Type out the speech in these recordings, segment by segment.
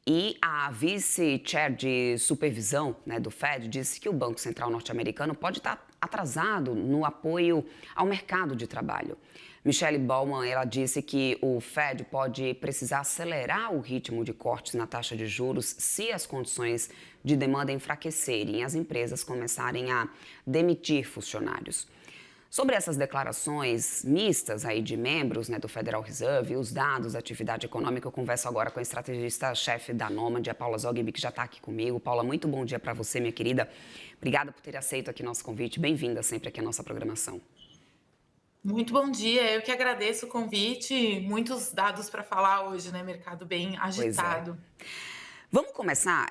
E a vice-chair de supervisão, né, do Fed disse que o Banco Central norte-americano pode estar atrasado no apoio ao mercado de trabalho. Michelle Bowman, ela disse que o Fed pode precisar acelerar o ritmo de cortes na taxa de juros se as condições de demanda enfraquecerem e as empresas começarem a demitir funcionários. Sobre essas declarações mistas aí de membros, né, do Federal Reserve e os dados da atividade econômica, eu converso agora com a estrategista-chefe da Nomad, a Paula Zogby, que já está aqui comigo. Paula, muito bom dia para você, minha querida. Obrigada por ter aceito aqui nosso convite. Bem-vinda sempre aqui à nossa programação. Muito bom dia, eu que agradeço o convite. Muitos dados para falar hoje, né? Mercado bem Pois é. agitado. Vamos começar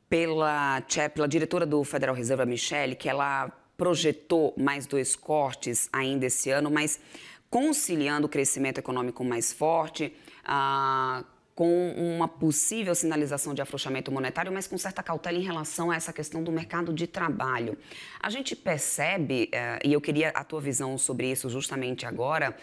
pela diretora do Federal Reserve, a Michelle, que ela projetou mais 2 cortes ainda esse ano, mas conciliando o crescimento econômico mais forte, com uma possível sinalização de afrouxamento monetário, mas com certa cautela em relação a essa questão do mercado de trabalho. A gente percebe, e eu queria a tua visão sobre isso justamente agora,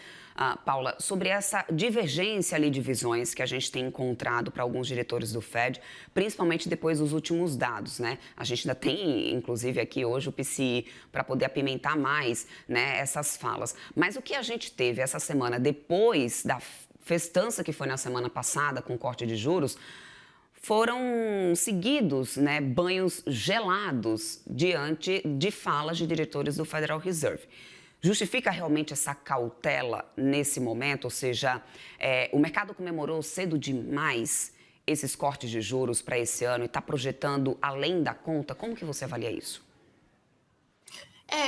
Paula, sobre essa divergência ali de visões que a gente tem encontrado para alguns diretores do Fed, principalmente depois dos últimos dados, né? A gente ainda tem, inclusive, aqui hoje o PCI para poder apimentar mais, né, essas falas. Mas o que a gente teve essa semana, depois da festança que foi na semana passada com corte de juros, foram seguidos, né, banhos gelados diante de falas de diretores do Federal Reserve. Justifica realmente essa cautela nesse momento? Ou seja, o mercado comemorou cedo demais esses cortes de juros para esse ano e está projetando além da conta? Como que você avalia isso?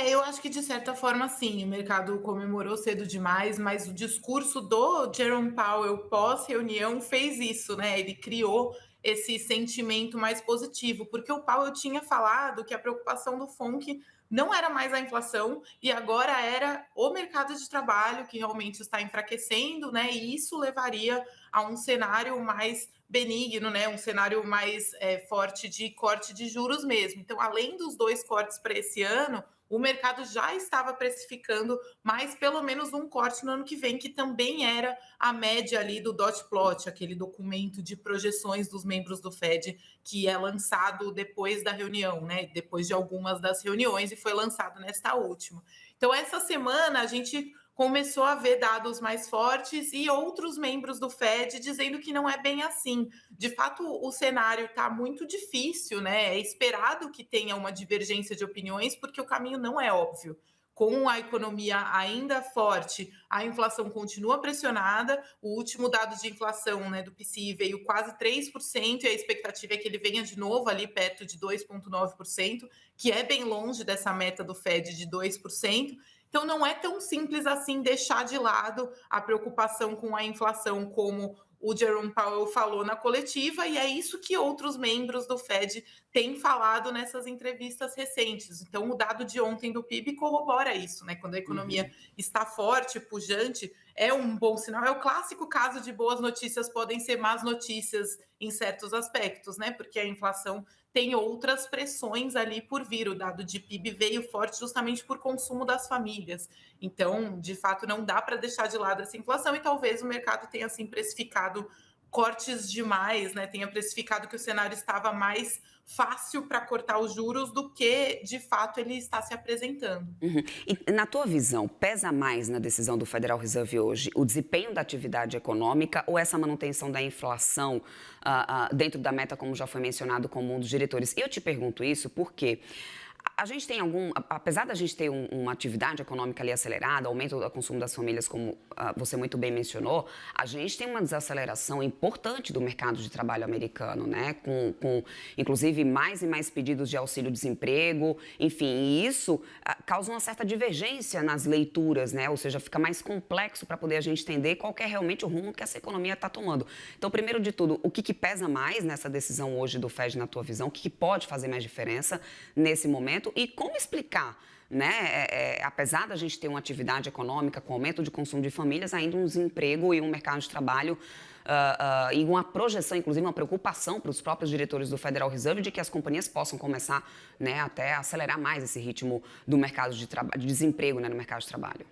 Eu acho que de certa forma sim, o mercado comemorou cedo demais, mas o discurso do Jerome Powell pós-reunião fez isso, né? Ele criou esse sentimento mais positivo, porque o Powell tinha falado que a preocupação do FONC não era mais a inflação e agora era o mercado de trabalho que realmente está enfraquecendo, né? E isso levaria a um cenário mais benigno, né? Um cenário mais forte de corte de juros mesmo. Então, além dos 2 cortes para esse ano, o mercado já estava precificando mais pelo menos um corte no ano que vem, que também era a média ali do dot plot, aquele documento de projeções dos membros do Fed que é lançado depois da reunião, né? Depois de algumas das reuniões e foi lançado nesta última. Então, essa semana a gente começou a ver dados mais fortes e outros membros do Fed dizendo que não é bem assim. De fato, o cenário está muito difícil, né? É esperado que tenha uma divergência de opiniões, porque o caminho não é óbvio. Com a economia ainda forte, a inflação continua pressionada. O último dado de inflação, né, do PCI veio quase 3%, e a expectativa é que ele venha de novo ali perto de 2,9%, que é bem longe dessa meta do Fed de 2%. Então, não é tão simples assim deixar de lado a preocupação com a inflação, como o Jerome Powell falou na coletiva, e é isso que outros membros do Fed têm falado nessas entrevistas recentes. Então, o dado de ontem do PIB corrobora isso, né? Quando a economia está forte, pujante, é um bom sinal. É o clássico caso de boas notícias podem ser más notícias em certos aspectos, né? Porque a inflação tem outras pressões ali por vir. O dado de PIB veio forte justamente por consumo das famílias. Então, de fato, não dá para deixar de lado essa inflação e talvez o mercado tenha assim precificado cortes demais, né? Tenha precificado que o cenário estava mais fácil para cortar os juros do que, de fato, ele está se apresentando. Uhum. E, na tua visão, pesa mais na decisão do Federal Reserve hoje o desempenho da atividade econômica ou essa manutenção da inflação dentro da meta, como já foi mencionado, como um dos diretores? Eu te pergunto isso porque a gente tem apesar da gente ter uma atividade econômica ali acelerada, aumento do consumo das famílias, como você muito bem mencionou, a gente tem uma desaceleração importante do mercado de trabalho americano, né? Com inclusive mais e mais pedidos de auxílio-desemprego, enfim, e isso causa uma certa divergência nas leituras, né? Ou seja, fica mais complexo para poder a gente entender qual que é realmente o rumo que essa economia está tomando. Então, primeiro de tudo, o que pesa mais nessa decisão hoje do Fed, na tua visão? O que pode fazer mais diferença nesse momento? E como explicar, né? Apesar da gente ter uma atividade econômica com aumento de consumo de famílias, ainda um desemprego e um mercado de trabalho e uma projeção, inclusive uma preocupação para os próprios diretores do Federal Reserve de que as companhias possam começar, né, até a acelerar mais esse ritmo do mercado de desemprego, né, no mercado de trabalho.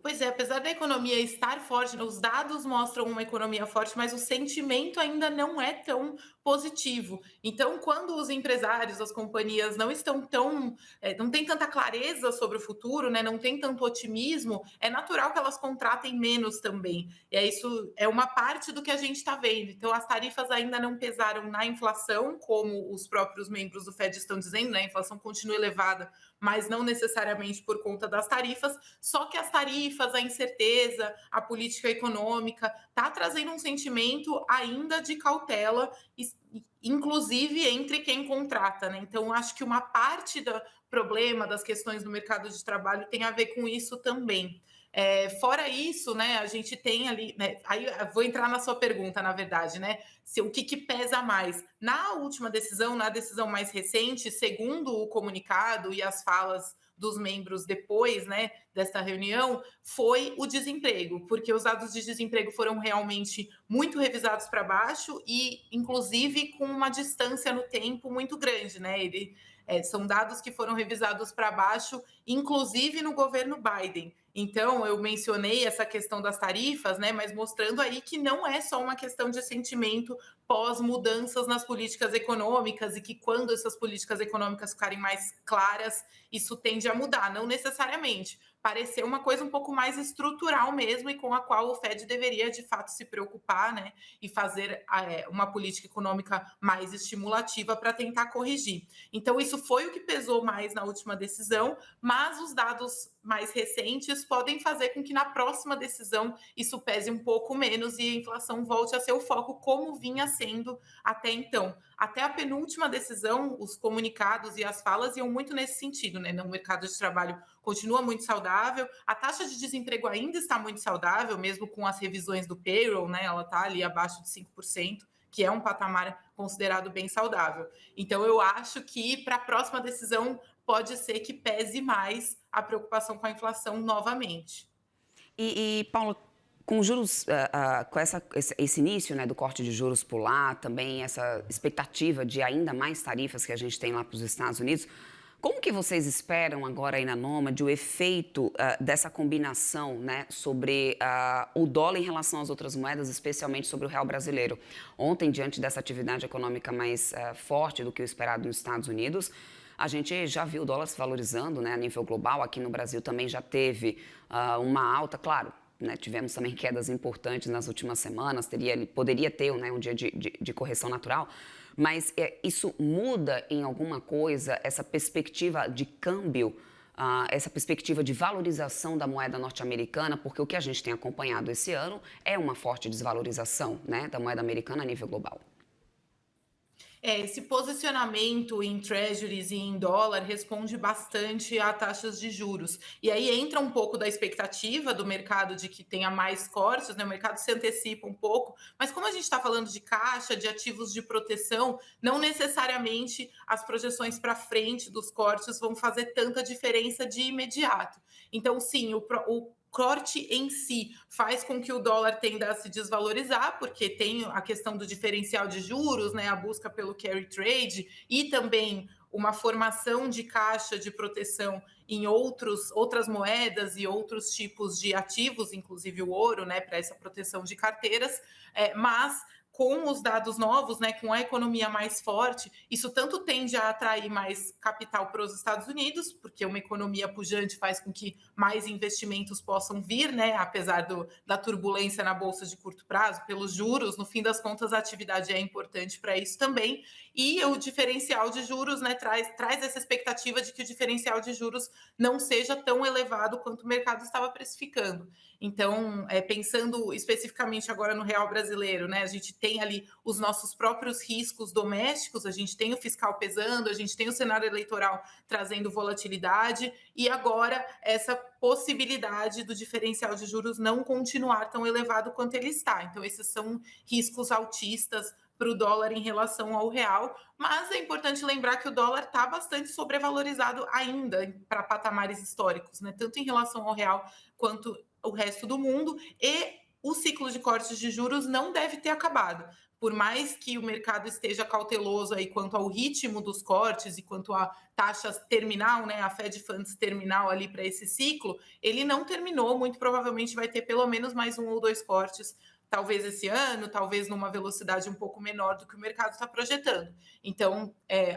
Pois é, apesar da economia estar forte, os dados mostram uma economia forte, mas o sentimento ainda não é tão positivo. Então, quando os empresários, as companhias não estão tão, não têm tanta clareza sobre o futuro, né, não tem tanto otimismo, é natural que elas contratem menos também. E é isso é uma parte do que a gente está vendo. Então, as tarifas ainda não pesaram na inflação, como os próprios membros do Fed estão dizendo, né? A inflação continua elevada, mas não necessariamente por conta das tarifas. Só que as tarifas, a incerteza, a política econômica, está trazendo um sentimento ainda de cautela, inclusive entre quem contrata, né? Então, acho que uma parte do problema das questões do mercado de trabalho tem a ver com isso também. Fora isso, né, a gente tem ali, né, aí eu vou entrar na sua pergunta, na verdade, né, se o que pesa mais. Na última decisão, na decisão mais recente, segundo o comunicado e as falas dos membros depois, né, desta reunião, foi o desemprego, porque os dados de desemprego foram realmente muito revisados para baixo e, inclusive, com uma distância no tempo muito grande, né? São dados que foram revisados para baixo, inclusive no governo Biden. Então, eu mencionei essa questão das tarifas, né? Mas mostrando aí que não é só uma questão de sentimento pós mudanças nas políticas econômicas e que quando essas políticas econômicas ficarem mais claras, isso tende a mudar, não necessariamente. Parecer uma coisa um pouco mais estrutural mesmo e com a qual o Fed deveria de fato se preocupar, né? E fazer uma política econômica mais estimulativa para tentar corrigir. Então, isso foi o que pesou mais na última decisão, mas os dados mais recentes podem fazer com que na próxima decisão isso pese um pouco menos e a inflação volte a ser o foco como vinha sendo até então. Até a penúltima decisão, os comunicados e as falas iam muito nesse sentido, né? No mercado de trabalho continua muito saudável, a taxa de desemprego ainda está muito saudável, mesmo com as revisões do payroll, né? Ela está ali abaixo de 5%, que é um patamar considerado bem saudável. Então, eu acho que para a próxima decisão pode ser que pese mais a preocupação com a inflação novamente. Paulo, com juros, com esse início, né, do corte de juros por lá, também essa expectativa de ainda mais tarifas que a gente tem lá para os Estados Unidos, como que vocês esperam agora aí na Nômade o efeito dessa combinação, né, sobre o dólar em relação às outras moedas, especialmente sobre o real brasileiro? Ontem, diante dessa atividade econômica mais forte do que o esperado nos Estados Unidos, a gente já viu o dólar se valorizando, né, a nível global. Aqui no Brasil também já teve uma alta, claro, né, tivemos também quedas importantes nas últimas semanas, poderia ter, né, um dia de correção natural, mas isso muda em alguma coisa essa perspectiva de câmbio, essa perspectiva de valorização da moeda norte-americana, porque o que a gente tem acompanhado esse ano é uma forte desvalorização, né, da moeda americana a nível global. Esse posicionamento em treasuries e em dólar responde bastante a taxas de juros. E aí entra um pouco da expectativa do mercado de que tenha mais cortes, né? O mercado se antecipa um pouco, mas como a gente está falando de caixa, de ativos de proteção, não necessariamente as projeções para frente dos cortes vão fazer tanta diferença de imediato. Então, sim, o corte em si faz com que o dólar tenda a se desvalorizar, porque tem a questão do diferencial de juros, né, a busca pelo carry trade e também uma formação de caixa de proteção em outras moedas e outros tipos de ativos, inclusive o ouro, né, para essa proteção de carteiras, mas com os dados novos, né, com a economia mais forte, isso tanto tende a atrair mais capital para os Estados Unidos, porque uma economia pujante faz com que mais investimentos possam vir, né, apesar da turbulência na bolsa de curto prazo, pelos juros, no fim das contas a atividade é importante para isso também, e o diferencial de juros, né, traz essa expectativa de que o diferencial de juros não seja tão elevado quanto o mercado estava precificando. Então, pensando especificamente agora no real brasileiro, né, a gente tem ali os nossos próprios riscos domésticos, a gente tem o fiscal pesando, a gente tem o cenário eleitoral trazendo volatilidade e agora essa possibilidade do diferencial de juros não continuar tão elevado quanto ele está. Então, esses são riscos altistas para o dólar em relação ao real, mas é importante lembrar que o dólar está bastante sobrevalorizado ainda para patamares históricos, né? Tanto em relação ao real quanto o resto do mundo, e o ciclo de cortes de juros não deve ter acabado. por mais que o mercado esteja cauteloso aí quanto ao ritmo dos cortes e quanto à taxa terminal, né, a Fed Funds terminal ali para esse ciclo, ele não terminou, muito provavelmente vai ter pelo menos mais um ou dois cortes, talvez esse ano, talvez numa velocidade um pouco menor do que o mercado está projetando. Então,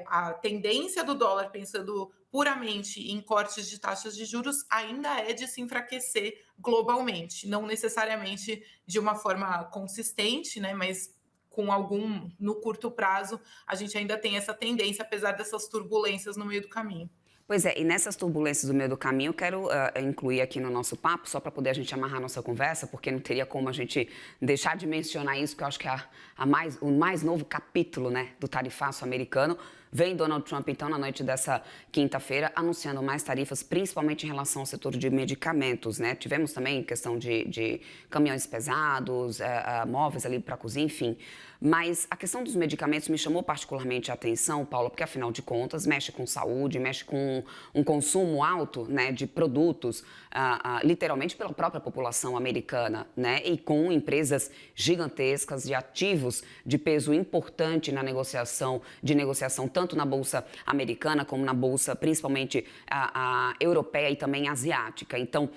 a tendência do dólar, pensando puramente em cortes de taxas de juros, ainda é de se enfraquecer globalmente, não necessariamente de uma forma consistente, né, mas com algum, no curto prazo, a gente ainda tem essa tendência, apesar dessas turbulências no meio do caminho. Pois é, e nessas turbulências do meio do caminho, eu quero incluir aqui no nosso papo, só para poder a gente amarrar a nossa conversa, porque não teria como a gente deixar de mencionar isso, que eu acho que é o mais novo capítulo, né, do tarifaço americano. Vem Donald Trump, então, na noite dessa quinta-feira, anunciando mais tarifas, principalmente em relação ao setor de medicamentos, né? Tivemos também questão de caminhões pesados, móveis ali para cozinha, enfim. Mas a questão dos medicamentos me chamou particularmente a atenção, Paula, porque, afinal de contas, mexe com saúde, mexe com um consumo alto, né, de produtos, literalmente pela própria população americana, né? E com empresas gigantescas de ativos de peso importante na negociação tanto na bolsa americana como na bolsa principalmente europeia e também asiática. Então,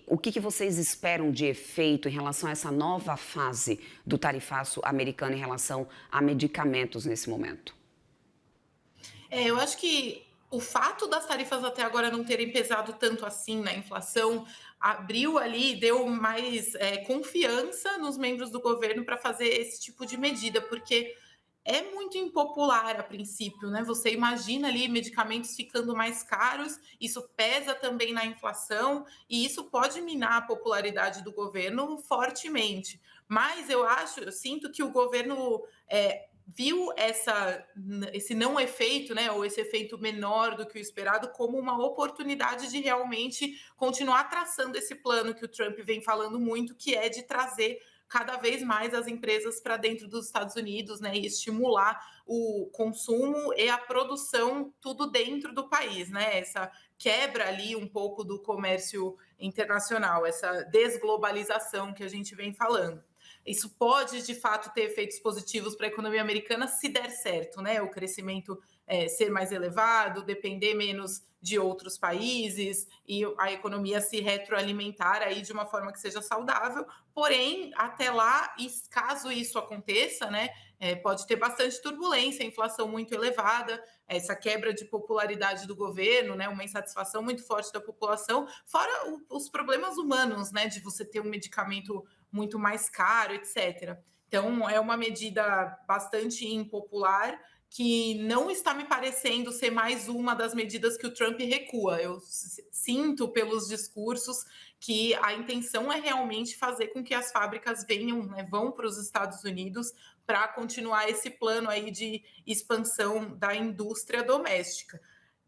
o que vocês esperam de efeito em relação a essa nova fase do tarifaço americano em relação a medicamentos nesse momento? Eu acho que o fato das tarifas até agora não terem pesado tanto assim na inflação abriu ali, deu mais confiança nos membros do governo para fazer esse tipo de medida, porque é muito impopular a princípio, né? Você imagina ali medicamentos ficando mais caros, isso pesa também na inflação e isso pode minar a popularidade do governo fortemente. Mas eu sinto que o governo viu esse não efeito, né, ou esse efeito menor do que o esperado, como uma oportunidade de realmente continuar traçando esse plano que o Trump vem falando muito, que é de trazer cada vez mais as empresas para dentro dos Estados Unidos, né, e estimular o consumo e a produção tudo dentro do país, né? Essa quebra ali um pouco do comércio internacional, essa desglobalização que a gente vem falando. Isso pode, de fato, ter efeitos positivos para a economia americana se der certo, né? O crescimento ser mais elevado, depender menos de outros países e a economia se retroalimentar aí de uma forma que seja saudável. Porém, até lá, caso isso aconteça, né, pode ter bastante turbulência, inflação muito elevada, essa quebra de popularidade do governo, né, uma insatisfação muito forte da população, fora os problemas humanos, né, de você ter um medicamento muito mais caro, etc. Então, é uma medida bastante impopular que não está me parecendo ser mais uma das medidas que o Trump recua. Eu sinto pelos discursos que a intenção é realmente fazer com que as fábricas venham, né, vão para os Estados Unidos para continuar esse plano aí de expansão da indústria doméstica.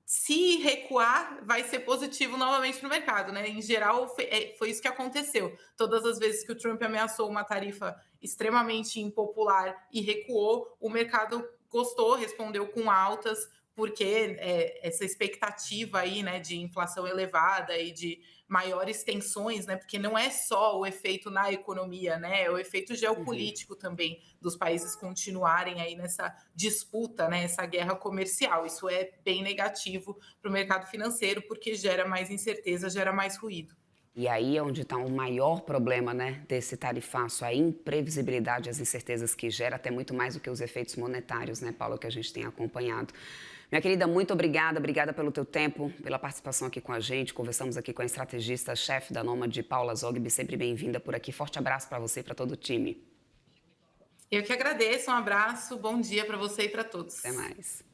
Se recuar, vai ser positivo novamente para o mercado, né? Em geral, foi isso que aconteceu. Todas as vezes que o Trump ameaçou uma tarifa extremamente impopular e recuou, o mercado gostou, respondeu com altas, porque essa expectativa aí, né, de inflação elevada e de maiores tensões, né, porque não é só o efeito na economia, né, é o efeito geopolítico também dos países continuarem aí nessa disputa, né, essa guerra comercial. Isso é bem negativo para o mercado financeiro, porque gera mais incerteza, gera mais ruído. E aí é onde está o maior problema, né, desse tarifaço, a imprevisibilidade, as incertezas que gera, até muito mais do que os efeitos monetários, né, Paulo, que a gente tem acompanhado. Minha querida, muito obrigada pelo teu tempo, pela participação aqui com a gente. Conversamos aqui com a estrategista-chefe da Nômade, Paula Zogby, sempre bem-vinda por aqui. Forte abraço para você e para todo o time. Eu que agradeço, um abraço, bom dia para você e para todos. Até mais.